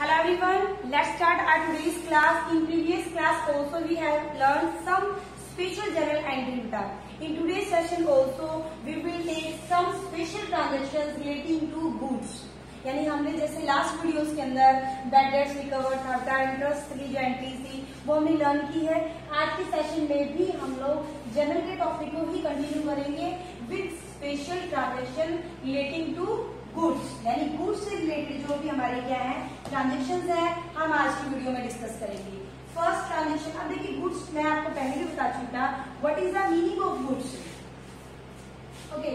Hello everyone, let's start our today's class. In previous class also we have learned some special journal entry data. In today's session also we will take some special transactions relating to goods. यानी हमने जैसे last videos के अंदर bad debts recover था, interest की जो entries थी वो हमने लर्न की है. आज के सेशन में भी हम लोग जनरल के टॉपिक को ही कंटिन्यू करेंगे with special transaction relating to goods. यानी गुड्स से रिलेटेड जो भी हमारे क्या है ट्रांजेक्शंस है हम आज की वीडियो में डिस्कस करेंगे. फर्स्ट ट्रांजेक्शन, अब देखिए गुड्स मैं आपको पहले भी बता चुका what is the meaning of goods. Okay,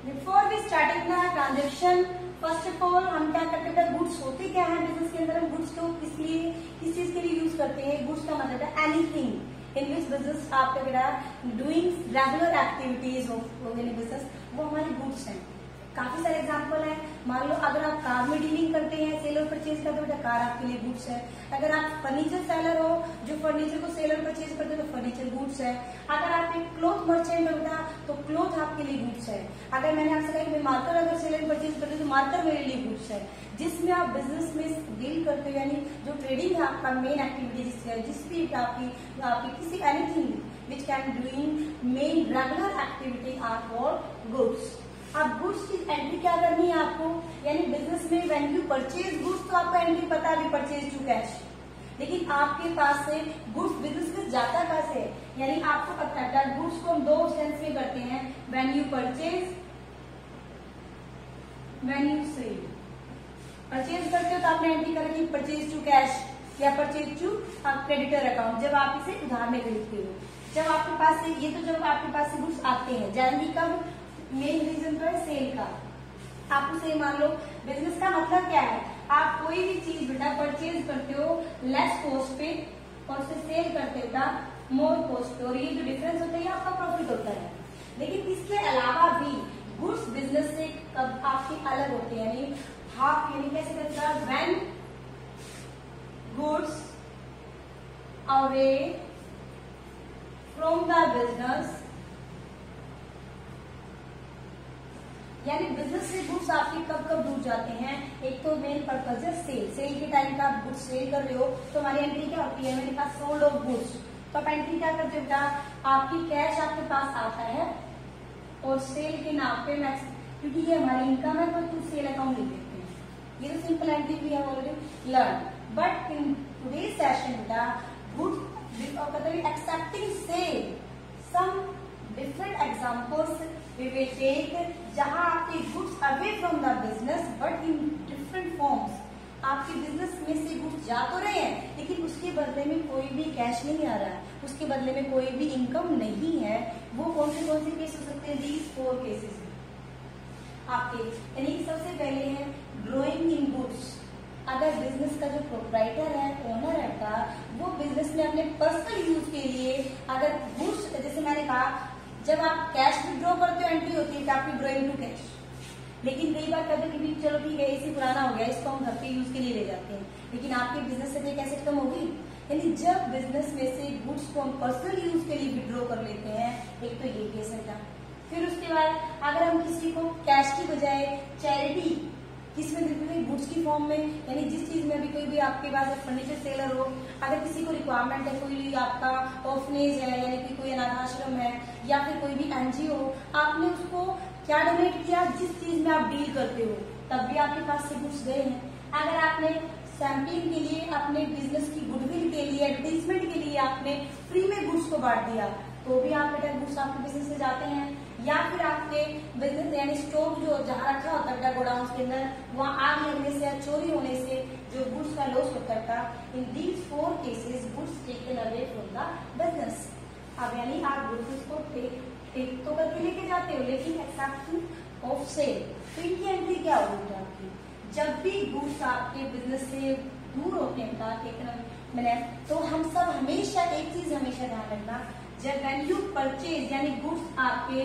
before we starting the transaction first of all हम क्या करते हैं, गुड्स होते क्या है बिजनेस के अंदर, हम गुड्स को किस चीज के लिए यूज करते हैं. गुड्स का मतलब है एनीथिंग इन विच बिजनेस आपका बेटा doing regular activities of in business, वो हमारे गुड्स हैं. काफी सारे एग्जांपल हैं. मान लो अगर आप कार में डीलिंग करते हैं, सेल और परचेज करते हो तो कार आपके लिए गुड्स है. अगर आप फर्नीचर सेलर हो जो फर्नीचर को सेल और परचेज करते हो तो फर्नीचर गुड्स है. अगर आप एक क्लॉथ मर्चेंट हो बेटा तो क्लॉथ आपके लिए गुड्स है. अगर मैंने आपसे कहा कि मार्कर अगर सेल और परचेज करते हो तो मार्कर मेरे लिए गुड्स है. जिसमें आप बिजनेस में डील करते हो यानी जो ट्रेडिंग है आपका मेन एक्टिविटी जिस भी आपकी किसी anything which can doing main regular activity are for goods. अब गुड्स की एंट्री क्या करनी है आपको, यानी बिजनेस में व्हेन यू परचेज गुड्स तो आपको एंट्री पता है परचेज टू कैश. लेकिन आपके पास से गुड्स बिजनेस में जाता कैसे है, यानी आपको पता है गुड्स को हम दो सेंस में करते हैं, when you purchase, when you sell. Purchase करते हो तो आपने एंट्री करेगी परचेज टू कैश या परचेज टू क्रेडिटर अकाउंट जब आप इसे उधार में खरीदते हो. जब आपके पास से ये तो जब आपके पास से गुड्स आते हैं जनरली कब, मेन रीजन तो है सेल का. आप उसे मान लो बिजनेस का मतलब क्या है, आप कोई भी चीज बेटा परचेज करते हो लेस कॉस्ट पे और उसे सेल करते हो बेटा मोर कॉस्ट पे, और ये जो डिफरेंस होता है आपका प्रॉफिट होता है. लेकिन इसके अलावा भी गुड्स बिजनेस से कब आपके अलग होते हैं, यानी हाफ यानी कैसे करता है, when goods away from the business, यानी बिजनेस से गुड्स आपके कब कब दूर जाते हैं. एक तो मेन पर्पज है सेल के टाइम का आप गुड्स सेल कर रहे हो तो हमारी एंट्री क्या होती है, मेरे पास सोल्ड ऑफ गुड्स, तो आप एंट्री क्या करते हो बेटा, आपकी कैश आपके पास आता है और सेल के नाम पे मैक्स, क्योंकि ये हमारी इनकम है तो तुम सेल अकाउंट लिख देते हैं. ये तो simple entry we have already learn. But in today's session बेटा goods excepting sale some different examples we will take जहां आपके goods away from the business but in different forms. आपके बिजनेस में से गुड्स जा तो रहे हैं लेकिन उसके बदले में कोई भी कैश नहीं आ रहा है, उसके बदले में कोई भी इनकम नहीं है. वो कौन से केस हो सकते हैं, दीज 4 केसेस आपके. यानी सबसे पहले है ड्रॉइंग इन गुड्स. अगर बिजनेस का जो प्रोप्राइटर है, ओनर है का, वो बिजनेस में अपने पर्सनल यूज के लिए अगर गुड्स, जैसे मैंने कहा जब आप कैश विड्रॉ करते हो एंट्री होती है आपकी ड्रॉइंग टू कैश. लेकिन कई बार कभी कभी चलो ठीक है एसी पुराना हो गया इसको हम घर के यूज के लिए ले जाते हैं, लेकिन आपके बिजनेस से कैसे कम होगी. यानी जब बिजनेस में से गुड्स को हम पर्सनल यूज के लिए विड्रॉ कर लेते हैं, एक तो ये केस है. फिर उसके बाद अगर हम किसी को कैश की बजाय चैरिटी किसमें देते हैं, गुड्स की फॉर्म में, यानी जिस चीज में अभी कोई भी आपके पास फर्नीचर सेलर हो, अगर किसी को रिक्वायरमेंट है, कोई आपका ऑर्फनेज है यानी कि कोई अनाथ आश्रम है या फिर कोई भी एनजीओ, आपने उसको क्या डोनेट किया, जिस चीज में आप डील करते हो तब भी आपके पास से गुड्स गए हैं. अगर आपने सैम्पलिंग के लिए अपने बिजनेस की गुडविल के लिए एडवर्टीजमेंट के लिए आपने फ्री में गुड्स को बांट दिया तो भी आप बेटा गुड्स आपके बिजनेस से जाते हैं. या फिर आपके बिजनेस यानी स्टॉक जो जहां रखा होता है गोडाउन के अंदर, वहां आग लगने से या चोरी होने से जो गुड्स का लॉस होता था, in these 4 cases goods taken away from the business. अब यानी आप गुड्स को टेक तो करके लेके जाते हो लेकिन एक्सेप्शन ऑफ सेल. तो इनकी एंट्री क्या होगी आपकी, जब भी गुड्स आपके बिजनेस से दूर होते हैं तो हम सब हमेशा एक चीज हमेशा ध्यान रखना, जब व्हेन यू परचेज यानी गुड्स आपके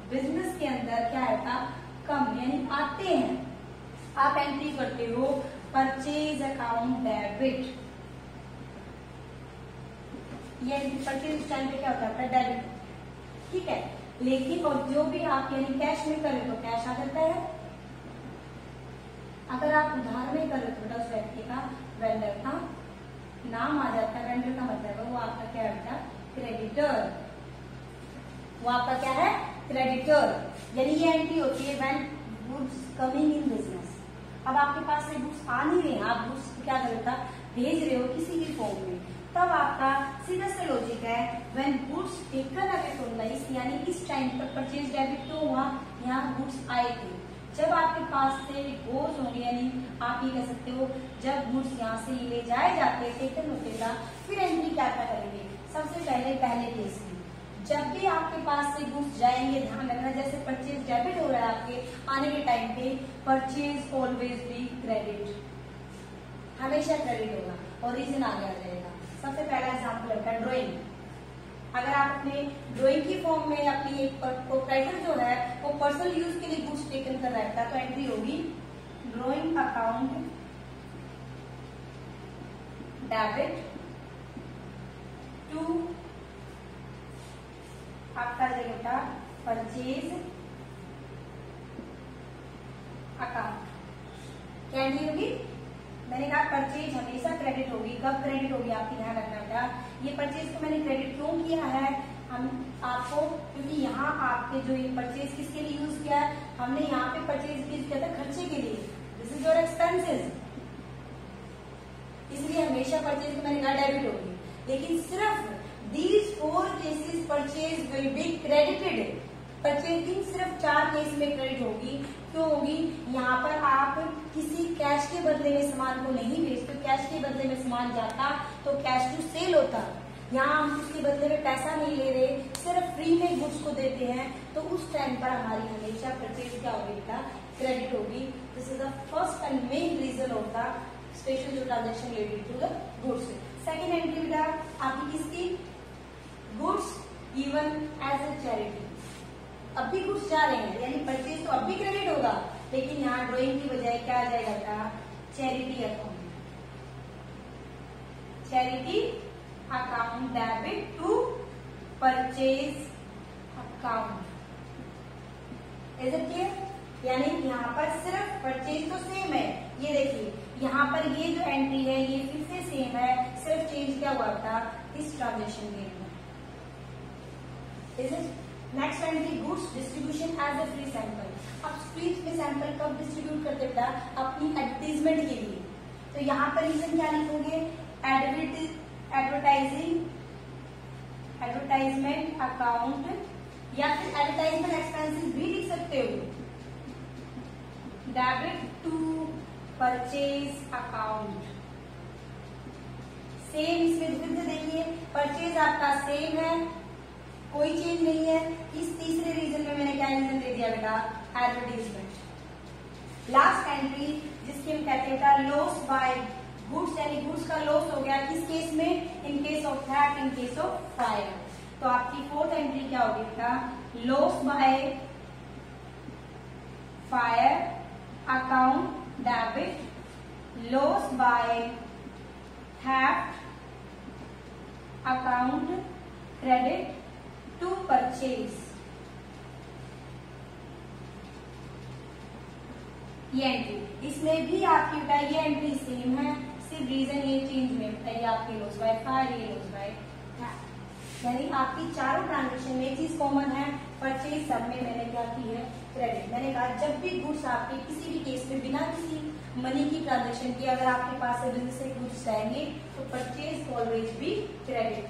बिजनेस के अंदर क्या है कम यानी आते हैं, आप एंट्री करते हो परचेज अकाउंट डेबिट. ये परचेज टाइम पे क्या होता है डेबिट, ठीक है. लेकिन और जो भी आप यानी कैश में करें तो कैश आ जाता है, अगर आप उधार में कर रहे हो उस व्यक्ति का वेंडर का नाम आ जाता है, वेंडर का मतलब है वो आपका क्या है, क्रेडिटर। वो आपका क्या है, क्रेडिटर। यानी ये एंट्री होती है when goods coming in business. अब आपके पास से गुड्स आ नहीं रहे, आप गुड्स क्या कर रहे हो, भेज रहे हो किसी भी फॉर्म में, तब आपका सीधा सा लॉजिक है when goods taken away from lies, यानी इस टाइम पर परचेज डेबिट तो हुआ, यहाँ गुड्स आए थे। जब आपके पास से गोज होंगे, यानी आप ये कह सकते हो जब गुड्स यहाँ से ले जाए जाते, टेकन होते था, फिर एंट्री क्या करेंगे, सबसे पहले केस में जब भी आपके पास से गुड्स जाएंगे, ध्यान रखना जैसे परचेज डेबिट हो रहा है आपके आने के टाइम पे, परचेज ऑलवेज बी क्रेडिट, हमेशा क्रेडिट होगा और रीजन आगे आ जाएगा। सबसे पहला एग्जाम्पल है ड्राइंग। अगर आप अपने ड्राइंग की फॉर्म में अपनी एक प्रोप्राइटर जो है वो पर्सनल यूज के लिए गुड्स टेकन कर रहा है, तो एंट्री होगी ड्राइंग अकाउंट डेबिट टू आपका जाएगा परचेज अकाउंट। क्या एंट्री होगी, मैंने कहा परचेज हमेशा क्रेडिट होगी। कब क्रेडिट होगी आपकी ध्यान रखना बेटा, ये परचेज को मैंने क्रेडिट क्यों किया है हम आपको, क्योंकि यहाँ आपके जो ये परचेज किसके लिए यूज किया है, हमने यहाँ पे परचेज किया था खर्चे के लिए, दिस इज योर एक्सपेंसेस, इसलिए हमेशा परचेज को मैंने कहा डेबिट होगी। लेकिन सिर्फ these 4 cases purchase will be credited, purchasing सिर्फ 4 केस में क्रेडिट होगी। क्यों होगी, यहाँ पर आप किसी कैश के बदले में सामान को नहीं बेचते, कैश के बदले में सामान जाता तो कैश टू सेल होता, यहाँ हम उसके बदले में पैसा नहीं ले रहे, सिर्फ फ्री में गुड्स को देते हैं, तो उस टाइम पर हमारी हमेशा परचेज क्या होगी बेटा, क्रेडिट होगी। This is the first and main reason of the special जो transaction related to the goods. Second entry बेटा आपकी किसकी, goods given as a charity. अब भी गुड्स जा रहे हैं, यानी परचेज तो अब भी क्रेडिट होगा, लेकिन यहाँ ड्राइंग की बजाय क्या आ जाएगा था, charity account, charity account debit to purchase account. Is it clear, यानी यहाँ पर सिर्फ परचेज तो सेम है, ये देखिए यहाँ पर ये जो एंट्री है ये फिर से सेम है, सिर्फ चेंज क्या हुआ था इस ट्रांजेक्शन के अंदर। Next entry goods distribution as a free sample. अब फ्री में सैंपल कब डिस्ट्रीब्यूट करते बेटा, अपनी एडवर्टीजमेंट के लिए, तो यहाँ पर रीजन क्या लिखोगे, एडवर्टाइजमेंट अकाउंट या फिर एडवर्टाइजमेंट एक्सपेंसेस भी लिख सकते हो, debit to purchase account. Same इसमें फिर से देखिए परचेज आपका सेम है, कोई चेंज नहीं है। इस तीसरे रीजन में मैंने क्या रीजन दे दिया बेटा, एडवर्टीजमेंट। लास्ट एंट्री जिसकी हम कहते हैं लॉस बाय गुड्स, यानी गुड्स का लॉस हो गया किस केस में, in case of theft, in case of fire. तो आपकी फोर्थ एंट्री क्या होगी बेटा, loss by fire account debit, loss by theft account credit to purchase. ये एंट्री, इसमें भी आपकी बेटा ये एंट्री सेम है, सिर्फ रीजन ये चेंज में बेटा ये आपकी लॉस बाय फायर, ये लॉस बाय थेफ्ट, यानी आपकी चारों ट्रांजेक्शन में एक चीज कॉमन है, परचेज सब में मैंने क्या की है, क्रेडिट। मैंने कहा जब भी गुड्स आपके किसी भी केस में बिना किसी मनी की ट्रांजेक्शन की अगर आपके पास से बिजनेस से गुड्स जाएंगे तो परचेज ऑलवेज भी क्रेडिट।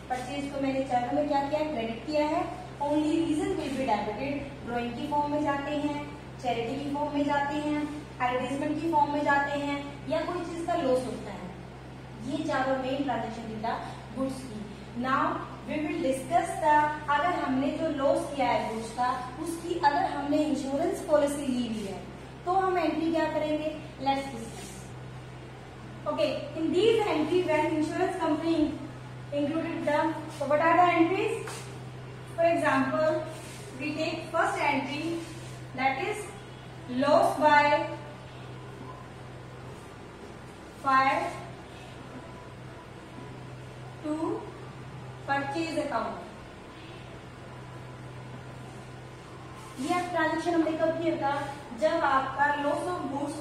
परचेज को मैंने चारों में क्या किया, क्रेडिट किया है, only reason will be debited, drawing की फॉर्म में जाते हैं, चैरिटी की फॉर्म में जाते हैं, एडवर्टाइजमेंट की फॉर्म में जाते हैं, या कोई चीज का लॉस होता है। ये चारों मेन ट्रांजेक्शन डेटा गुड्स की। Now we will discuss the, अगर हमने जो लॉस किया है गुड्स का, उसकी अगर हमने इंश्योरेंस पॉलिसी ली हुई है तो हम एंट्री क्या करेंगे, let's discuss. Okay, in these entry when insurance company included the, so what are the entries? For example, we take first entry, that is loss by fire to purchase account। ये transaction हमने कब किया था, जब आपका loss of goods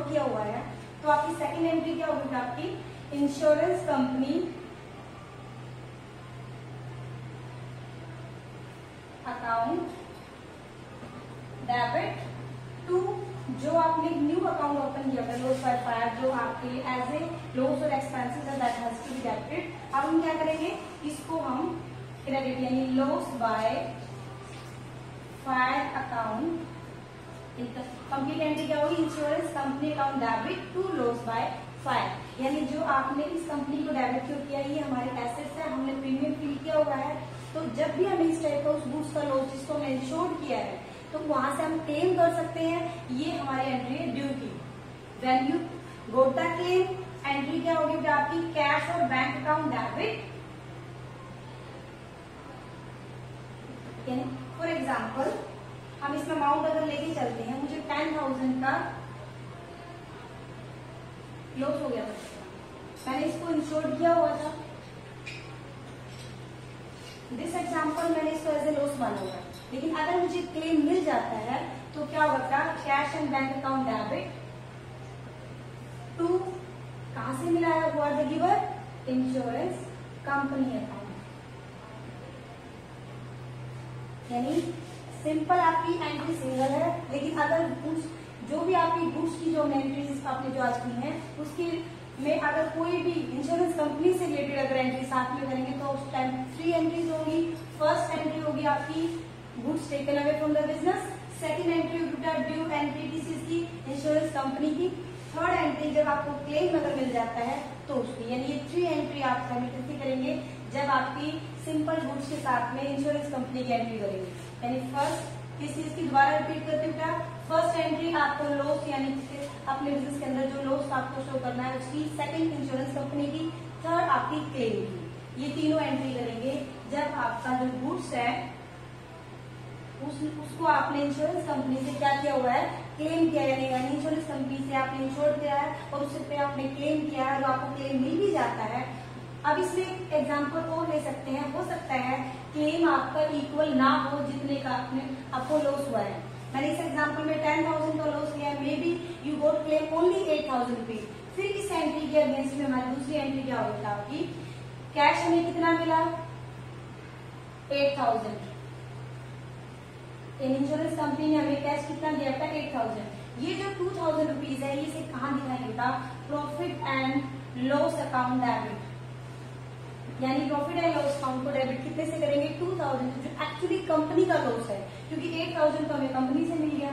किया हुआ है, तो आपकी सेकंड एंट्री क्या होगी? आपकी insurance company account debit to, जो आपने न्यू अकाउंट ओपन किया था लॉस बाय फायर, जो आपके लिए एज ए लॉस और एक्सपेंसेस है that has to be debited. अब हम क्या करेंगे? इसको हम क्रेडिट यानी loss by fire account, complete entry क्या होगी? Insurance company account debit to loss by fire, यानी जो आपने इस कंपनी को डेबिट क्यों किया, ये हमारे एसेट्स है, हमने प्रीमियम फिल किया हुआ है, तो जब भी हमें इस टाइप का उस गुड्स का लॉस जिसको हमने इंश्योर्ड किया है तो वहां से हम क्लेम कर सकते हैं। ये हमारी एंट्री है ड्यू की। When you got the claim, entry क्या होगी? आपकी कैश और bank account debit, for example हम इसमें अमाउंट अगर लेके चलते हैं, मुझे 10,000 का लॉस हो गया था, मैंने इसको इंश्योर्ड किया हुआ था, दिस एग्जाम्पल मैंने इसको एज ए लॉस माना हुआ है। लेकिन अगर मुझे क्लेम मिल जाता है तो क्या होगा? Cash and bank account debit to, कहां से मिला है? हुआ the giver insurance company account, यानी सिंपल आपकी एंट्री सिंगल है, लेकिन अगर जो भी आपकी गुड्स की जो एंट्रीज आपने जो आज की है उसकी में अगर कोई भी इंश्योरेंस कंपनी से रिलेटेड अगर एंट्री साथ में करेंगे तो उस टाइम 3 एंट्रीज होगी। फर्स्ट एंट्री होगी आपकी goods taken away from the business, second entry होगी ड्यू एंट्री की इंश्योरेंस कंपनी की, थर्ड एंट्री जब आपको क्लेम अगर मिल जाता है तो उसकी, यानी ये 3 एंट्री आप रेमिटेंसी करेंगे जब आपकी सिंपल गुड्स के साथ में इंश्योरेंस कंपनी की एंट्री करेंगे। यानी फर्स्ट किस चीज की, दोबारा रिपीट करते हैं क्या? फर्स्ट एंट्री आपको लॉस यानी अपने बिजनेस के अंदर जो लॉस आपको शो करना है उसकी, सेकंड इंश्योरेंस कंपनी की, थर्ड आपकी क्लेम की। ये तीनों एंट्री करेंगे जब आपका जो गुड्स है उसको आपने इंश्योरेंस कंपनी से क्या किया हुआ है? क्लेम किया, यानी इंश्योरेंस कंपनी से आपने इंश्योर किया है और उससे पे आपने क्लेम किया है, और आपको क्लेम मिल भी जाता है। अब इसमें एग्जाम्पल और ले सकते हैं, हो सकता है क्लेम आपका इक्वल ना हो जितने का आपको लॉस हुआ है। मैंने इस एग्जाम्पल में 10,000 का लॉस लिया है, may be you got claim only 8,000 rupees. फिर इस एंट्री के अगेंस्ट में हमारी दूसरी एंट्री क्या होगी? आपकी कैश हमें कितना मिला? 8,000। इंश्योरेंस कंपनी ने हमें कैश कितना दिया था? 8,000। ये जो 2,000 रुपीज है ये कहाँ दिखाएगा? Profit and loss account debit, यानी प्रॉफिट एंड लॉस अकाउंट को डेबिट कितने से करेंगे? 2,000, जो एक्चुअली कंपनी का लॉस है, क्योंकि 8,000 तो हमें कंपनी से मिल गया,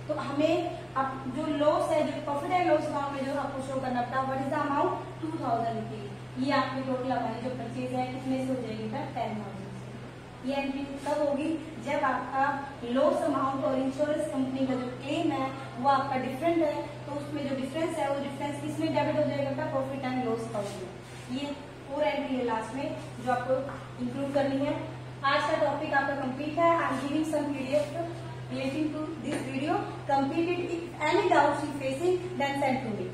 तो हमें अब जो लॉस है, जो प्रॉफिट एंड लॉस अकाउंट में जो आपको शो करना पड़ता है, what is the amount? 2,000 rupees. ये आपकी टोटल हमारी जो परचेज है कितने से हो जाएगी? 10,000 से। ये एंट्री तब होगी जब आपका लॉस अमाउंट और इंश्योरेंस कंपनी का जो क्लेम है वो आपका डिफरेंट है, तो उसमें जो डिफरेंस है वो डिफरेंस किसमें डेबिट हो जाएगा? प्रॉफिट एंड लॉस अकाउंट में। ये 4 एंट्री है लास्ट में जो आपको इंक्लूड करनी है। आज का टॉपिक आपका कंप्लीट है। I am giving some PDF relating to this video. Complete it. If any doubts you facing, then send to me.